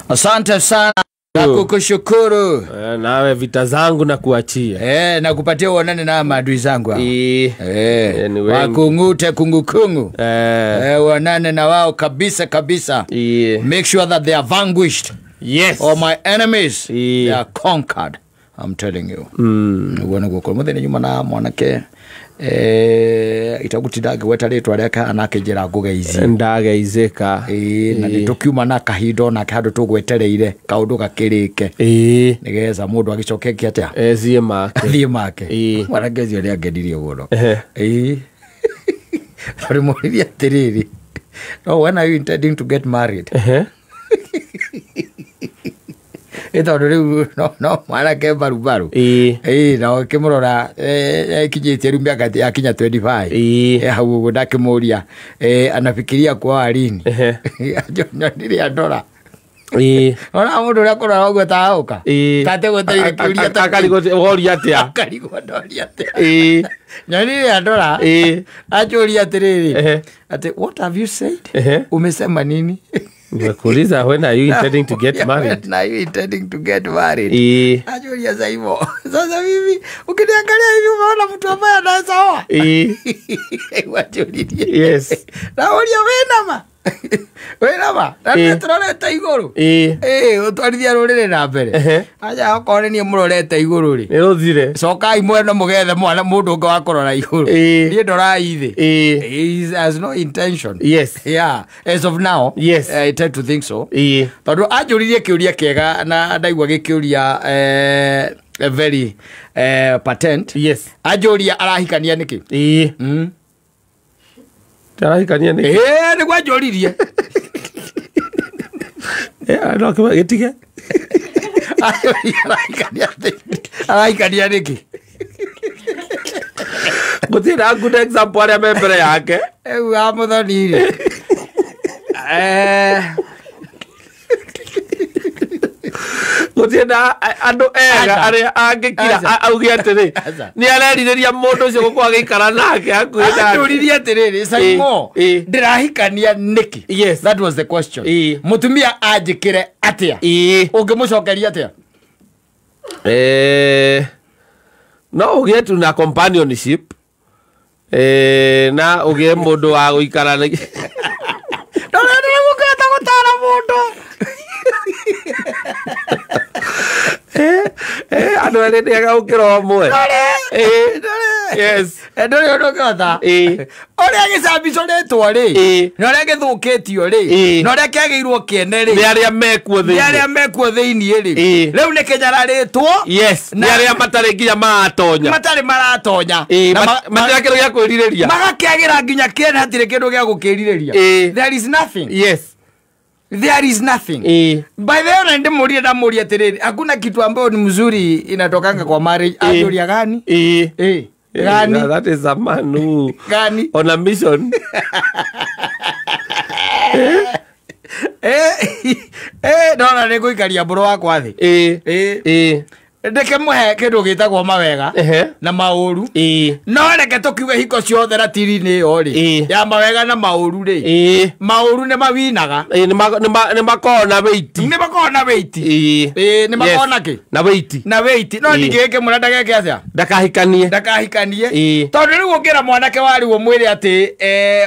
Asante sana. Nakukushukuru. Nawe vita zangu na kuachia. Na kupatia uonane na maadui zangu hao. Wakungute kungukungu. Uonane na wao kabisa kabisa. Make sure that they are vanquished. Yes. All my enemies, they are conquered. I'm telling you. Uone gukora muthenya nyuma na mwanake itagutidage wetarĩtwa rĩaka anake njĩra ngũgeithie ndageizĩka na nĩtũkiuma na kahindo na handũ tũgwetereire kaũndũ gakĩrĩke nĩgetha mũndũ agĩcoke atĩa thiĩ make mwanake ũcio nĩ angenirie mũno tũrĩmũrĩria atĩrĩrĩ when are you intending to get married? Ito riu no mwanake barubaru na kimurora kinyite riu miaka yakinya 25 hau uguo ndakimuria anafikiria kwa alini nire andora ona mundu ria kurora uguo taauka tate gweteire kiuria takarigoria atia nire andora achuria atiriri ati what have you said umesema nini? Kuuliza when are you intending to get married? When are you intending to get married? Ajulia za hivyo. Sasa mimi ukiniangalia hivi unaona mtu ambaye anaweza oa. Wajulia. Yes. Na ulia wenama. Wenama. Na turorete iguru. Utwarithia rurire na mbere. Aja akore ni murorete iguru ri. Niruthire. Cokai mwena mugethe mwana mundu ungi wa kurora iguru. Ni ndora ithi. He has no intention. Yes. Yeah. As of now, yes. I tend to think so. Tondu ajuririe kiuria kiega na ndaigua gikiuria a very patent. Yes. Ajuria arahikania niki? Arahikania niki? Ni kwa ajuririe. No kama getige. Arahikania niki? Gutira good example ya membere yake. Amuthonire. Gutira andu ega aria angikira augi atiri ni arerireria mundu ucio gukwa gikara nake akuira ajuririe atiriri saimo ndirahikania niki? Yes, that was the question. Mutumia ajikire atia? Ungimucokeria atia? No ugie tu na companionship na ugie mundu wa guikara niki ndorere mukata gutara mundu ando ere ndega ukiro mwe yes ndore ndokota oria gicabico retwo ri noria githukitio ri noria kiageirwo kiene ri ni aria mekuo thiini ri riu ni kinyara ritwo yes ni aria matari nginya maratonya matira kindu gia kwiririria magakiagira nginya kiene hatire kindu gia gukiririria. There is nothing. Yes. There is nothing. By the way, ndimuria ndamuria tiriri hakuna kitu ambayo ni mzuri inatokanga kwa marriage. Ajuria gani? Gani? That is a man who gani on a mission. Ndona nĩ gũikaria mbũrũ wakwa thĩ. Ndeke muhe kindu gitagwo mawega na mauru. No reke tukiuge hiko ciothe ratiri-inĩ ĩyo ri ya mawega na mauru ri mauru nĩ mawinaga nĩ makona weight nĩ makona ki na weight no ningĩke mũna ndageke atia ndakahikanie tondu rĩu ũngĩra mwanake wariwo mwĩre atĩ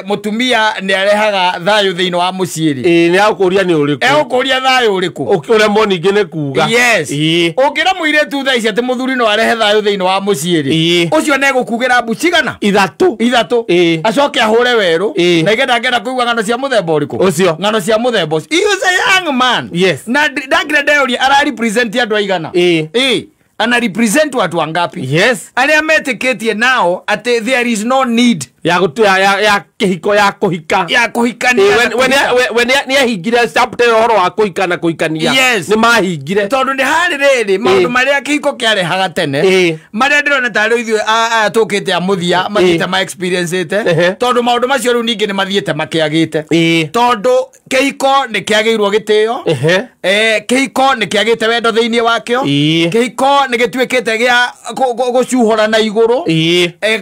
mũtumia nĩ arehaga thayũ thĩinĩ wa mũciĩ ri nĩ agũkũria nĩ ũrĩkũ egũkũria thayũ ũrĩkũ ũremwo ningĩ nĩ kuga yes ũngĩra mũirĩtu thaa ici atĩ mũthuri no arehe thayũ thĩinĩ wa mũciĩ ri ũcio nĩ egũkugĩra mbu cigana ithatũ acoke ahũre werũ na igetha ngenda kũigua ng'ano cia mũthemba ũrĩkũ ũcio ng'ano cia mũthemba ũcio. He was a young man. Yes. Na ndangĩra ndeyũria ararepresent andũ aigana ana represent watu wangapi? Yes. Aria metĩkĩtie nao atĩ there is no need ya kihiko ya kuhikania when ni ahingire chapter horo wa kuhikana kuhikania ni mahingire tondu ni hari riri maundu maria kihiko kiarehaga tene maria ndirona ta riu ithuĩ tukite amuthia mathiĩte ma experience ite tondu maundu macio riu ningi ni mathiĩte makiagite tondu kihiko ni kiagĩirwo gĩtĩo kihiko ni kiagĩte wendo thĩinĩ wakio kihiko ni gĩtuĩkĩte gĩa gũcuhora na igũrũ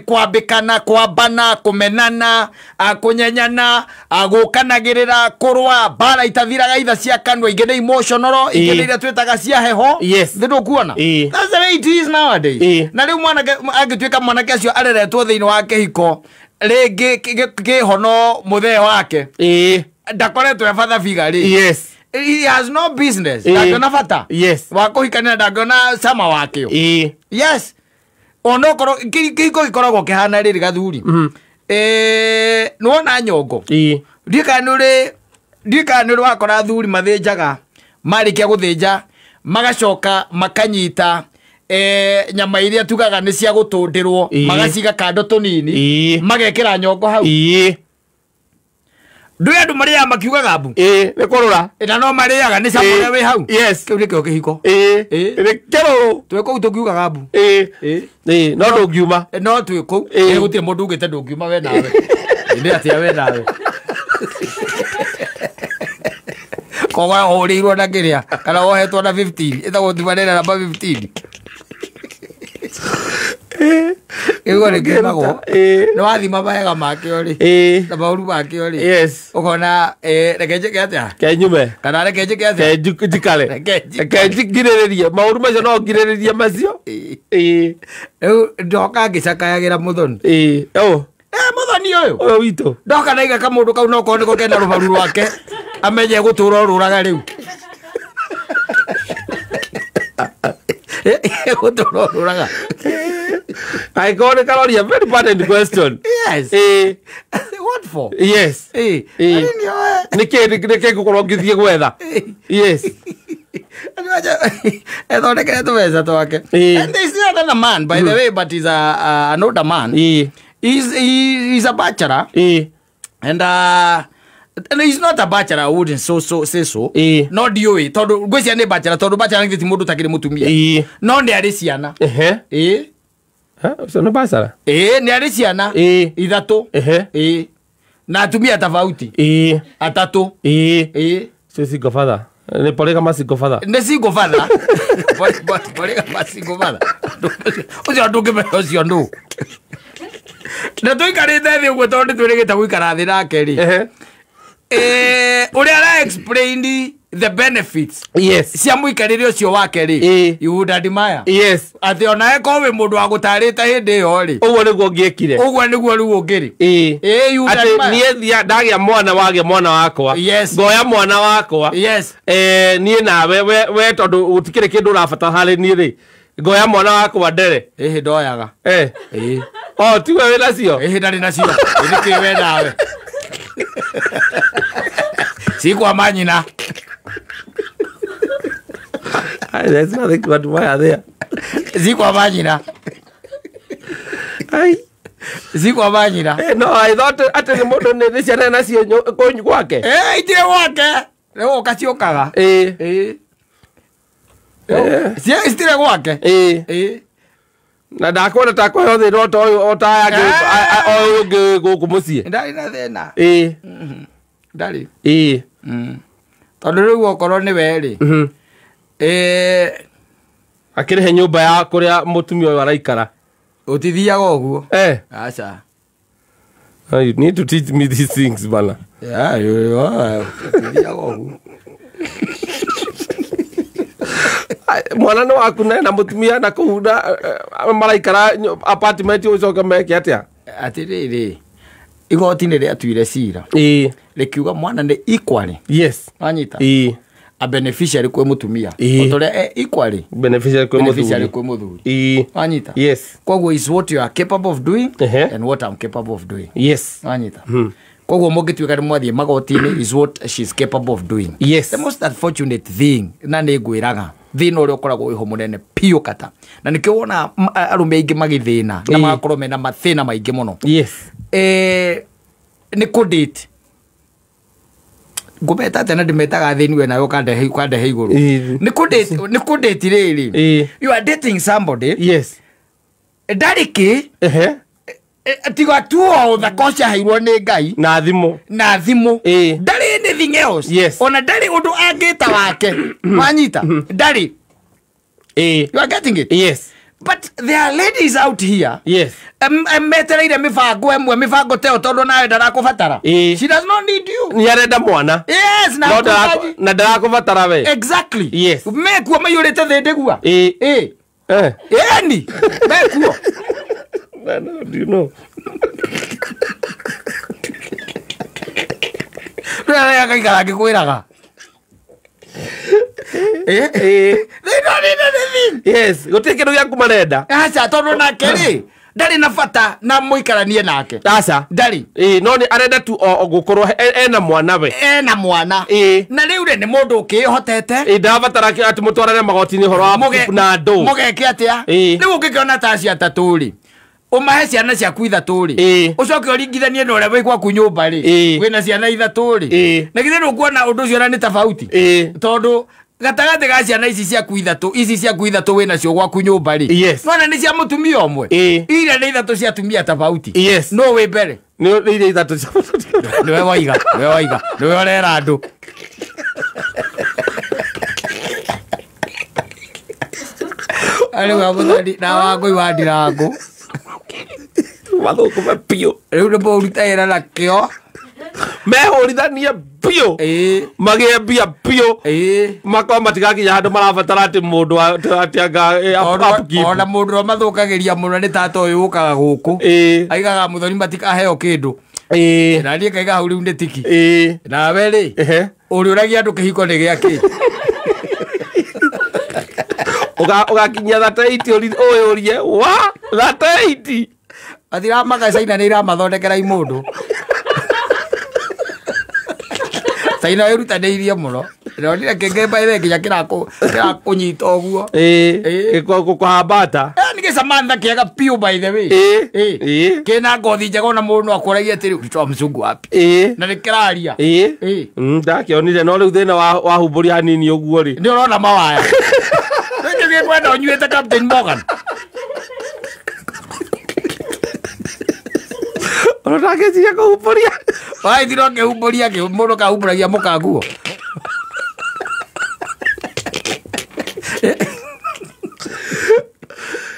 kwambĩkana kwambana kumenana akunyenyana agukanagirira kurwa bara itathiraga itha cia kanwa ingene emotional ingene ira twetaga cia heho ndio kuona that's the way it is nowadays na riu mwana agitwika mwana acio areretwo thiini wa kihiko ringi kihono muthee wake ndakoretwo efatha figari he has no business ndangona fata wa kuhikania ndangona sama wakio yes ono koro kiko gikoragwo kihana riri gathuri nuona nyongo ndikanure wakora thuri mathinjaga marikia guthinja magacoka makanyita nyama iria tugaga ni cia gutundirwo magaciga kando tunini magekira nyongo hau ndu andu maria makiugaga mbu ni kurura na no mariaga ni samure we hau kiu ni kio kihiko ni kero tweko tukiugaga mbu no ndungiuma no tweko gutie mundu ungite ndungiuma we nawe ndi atia we nawe koga horirwo na kiria kana wohetwo na 15 itago thimanera namba 15 ego le kemago no athima baega makiori na bauru makiori ukona rekeje kiatia kenyume kana rekeje kiatia kejikale kejigirereria mauru macio no girereria macio ndoka ngicakayagira muthoni muthoni uyu wito ndoka naiga kamundu kau no ko niko kenda rubaru rwake amenye gutura ruraga riu gutura ruraga I got a calorie, a very important question. Yes. What for? Yes. Nike kukorogizie weather. Yes. I thought I get to weather talk. And there's another man, by the way, but he's an older man. He's a bachelor. And he's not a bachelor, I wouldn't say so. No dio todo gwesi ane bachelor, todo bachelor ngiti mundu takire mutumia. No ndi ari ciana. So no bachelor. Ni ari ciana. Ithatu. Na atumia tofauti. Atatu. So single father. Ne polega masingle father. Ne single father. Polega masingle father. Ojo nduge mecio ndu. Na tuikarite thi uguo tondu twirigita guikara thi nake ri. Uriara explained the benefits. Yes. Cia muikarire ucio wake ri. You would admire. Yes. Ati ona eko we mundu agutarite hindi yo ri. Uguo niguo ngiekire. Uguo niguo riu ngiri. You would admire. Ati nie ndagia mwana wage mwana wakwa. Yes. Ngoya mwana wakwa. Yes. Nie nawe we tondu utikire kindu urabata hari nie ri. Ngoya mwana wakwa ndere. Ndoyaga. Oh, tiwe we nacio. Ndari nacio. Ndiki we nawe. Sikwa manyina. There's nothing to admire there. Sikwa manyina. Sikwa manyina. No, I thought ate ni mundu ni ciana nacio konyu gwake. Itire gwake. Leo ukaciokaga. Cia itire gwake. Na ndakona takwa thi roto otaya ngi gukumucie. Ndari na thena. Ndari. Tondu riu okorwo ni weri. Akirihe nyumba ya kuria mutumia uyu araikara. Utithiaga uguo. Acha. You need to teach me these things, bana. Yeah, you are. Utithiaga uguo. Mwana no akuna na mutumia na kuhuda maraikara apartment ucoka meke atia. Atiriri. Igoti ni atuire cira. Rikiuga mwana ni equally. Yes. Anyita. A beneficiary kwe mutumia. Otore equally. Beneficiary kwe muthuri. Anyita. Yes. Koguo is what you are capable of doing and what I'm capable of doing. Yes. Anyita. Koguo mugituika ni mwathie magoti-ini is what she's capable of doing. Yes. The most unfortunate thing na ni ngwiraga thina uria ukoragwo iho munene piu kata na nikio wona arume aingi magithina na magakorwo mena mathina maingi muno. Yes. Ni kudate ngumeta tena ndimetaga thini we nayo kande iguru ni kudate riri you are dating somebody. Yes. Dariki tiga tuo the conscious hairwo ni ngai na thimu ndari anything else. Yes. Ona ndari undu angita wake wanyita ndari. You are getting it. Yes. But there are ladies out here. Yes. Metereire mifango emwe mifango teo tondu nawe ndarakubatara. She does not need you. Ni arenda mwana. Yes, na ndarakubatara we. Exactly. Yes. Mekuo mayurite thindegua. Ni. Mekuo. Man, do you know? Raya kaikara gikwiraga. They don't need anything. Yes, gutike ndo yaku marenda. Acha tondu nake ri ndari na bata na muikaranie nake. Acha ndari. No ni arenda tu gukorwo ena mwana we. Ena mwana. Na riu ni mundu ukihotete. Ndabatara ati mutwarane magoti ni horo wa na ndo. Mugeke atia? Riu ukikiona ta cia taturi. Umahe ciana cia kuithaturi. Ucoke uringithanie na uria wigwa ku nyumba ri. Wina ciana ithaturi. Na githe ndukuona undu ucio ni tofauti. Tondu gatagate ga ciana ici cia kuithatu wina cio gwaku nyumba ri. Nona ni cia mutumia omwe. Ira ni ithatu cia tumia tofauti. No we mbere. Ni ire ithatu cia mutumia. Niwe waiga. Niwe orera andu. Ali wa muthari na wangu iwandirangu. Wathuku mapio. Riu ni burutaira na kio. Mehurithania pio. Magie bia pio. Makwa matigakinya handu marabatara ati mundu atianga upkeep. Ona mundu mathukagiria muno ni tata uyu ukaga guku. Aigaga muthoni matikaheo kindu. Na ni kaiga hau riu ni tiki. Na we ri. Uri uragia andu kihiko ni giaki. Ugakinya thataiti urie wa thataiti. Athira magacaina ni iramathondekera imundu. Saina irutaneirie muno. Ronire kengeba ile kinya kirakunyita oguo. Kuhambata. Nige Samantha kiaga pio by the way. Kena ngothi njega na mundu akoragia ati riu mzungu wapi. Na nikiraria. Ndakionire no riu thina wa humburi hanini oguo ri. Ni urona mawaya. Nige kwenda unyuete Captain Morgan. Onake cia kuhumburia. Wai thiro ke humburia ke mundu ka humburagia mukanguo.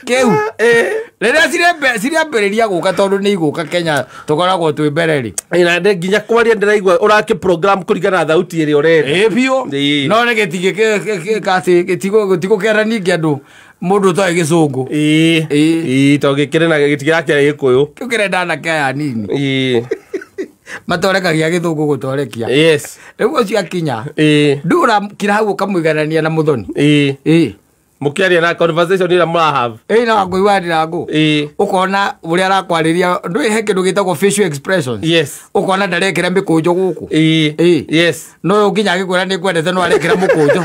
Keu rĩrĩa cirĩambĩrĩria gũka tondũ nĩ igũka Kenya tũkoragwo twĩ mbere rĩ. Na nginya kwaria ndĩraigua ũrake program kũringana na thauti ĩrĩa ũrenda. Biũ no nĩ gĩtigũkera ningĩ andũ mundu to gĩcũngũ. To gĩkĩrĩ na gĩtigirakĩra gĩkũyũ. Kĩu kĩrenda anake aya nini. Matorekagia gĩthũngũ gũtorekia. Rĩu ũcio akinya ndũra kira hau ũkamũiganania na mũthoni. Mukiaria na conversation ira murahave na wangui wandirangu ukona uria arakwarĩria ndũĩ he kĩndũ gĩtagwo facial expressions. Ukona ndarekĩra mĩkũnjo gũkũ. No nginya agĩkwĩra nĩ kwendete no arekĩra mũkũnjo.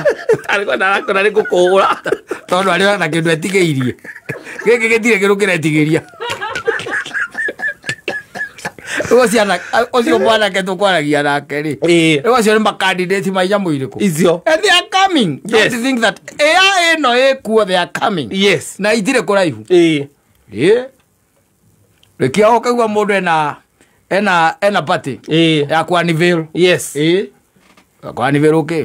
Arikwenda arakora nĩ gũkũũra tondũ arĩ na kĩndũ etigĩirie. Gĩkĩ gĩtirĩ kĩndũ kĩretigĩria. Ucio mwanake tukwaragia nake ri. Ucio ni makandidate mainya muiriku. Icio. And they are coming. Don't think that eno ekuo they are coming. Na itire kuraihu. Rekia okaigua mundu ena party. Ya kwa Nivelle. Kwa Nivelle okay.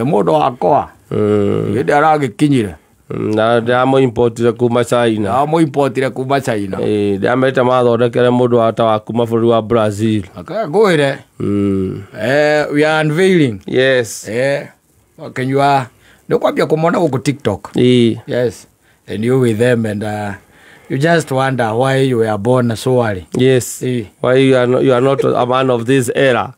Mundu wakwa. Yende aragikinyire. Na ndamo importire kuma China. Amo importire kuma China. Ndamereta mathondekere mundu wata wa kuma bũrũri wa Brazil. Akagwire. We are unveiling. Can you no kwambia kumona huko TikTok. Yes. And you with them and you just wonder why you were born so early. Why you are not a man of this era.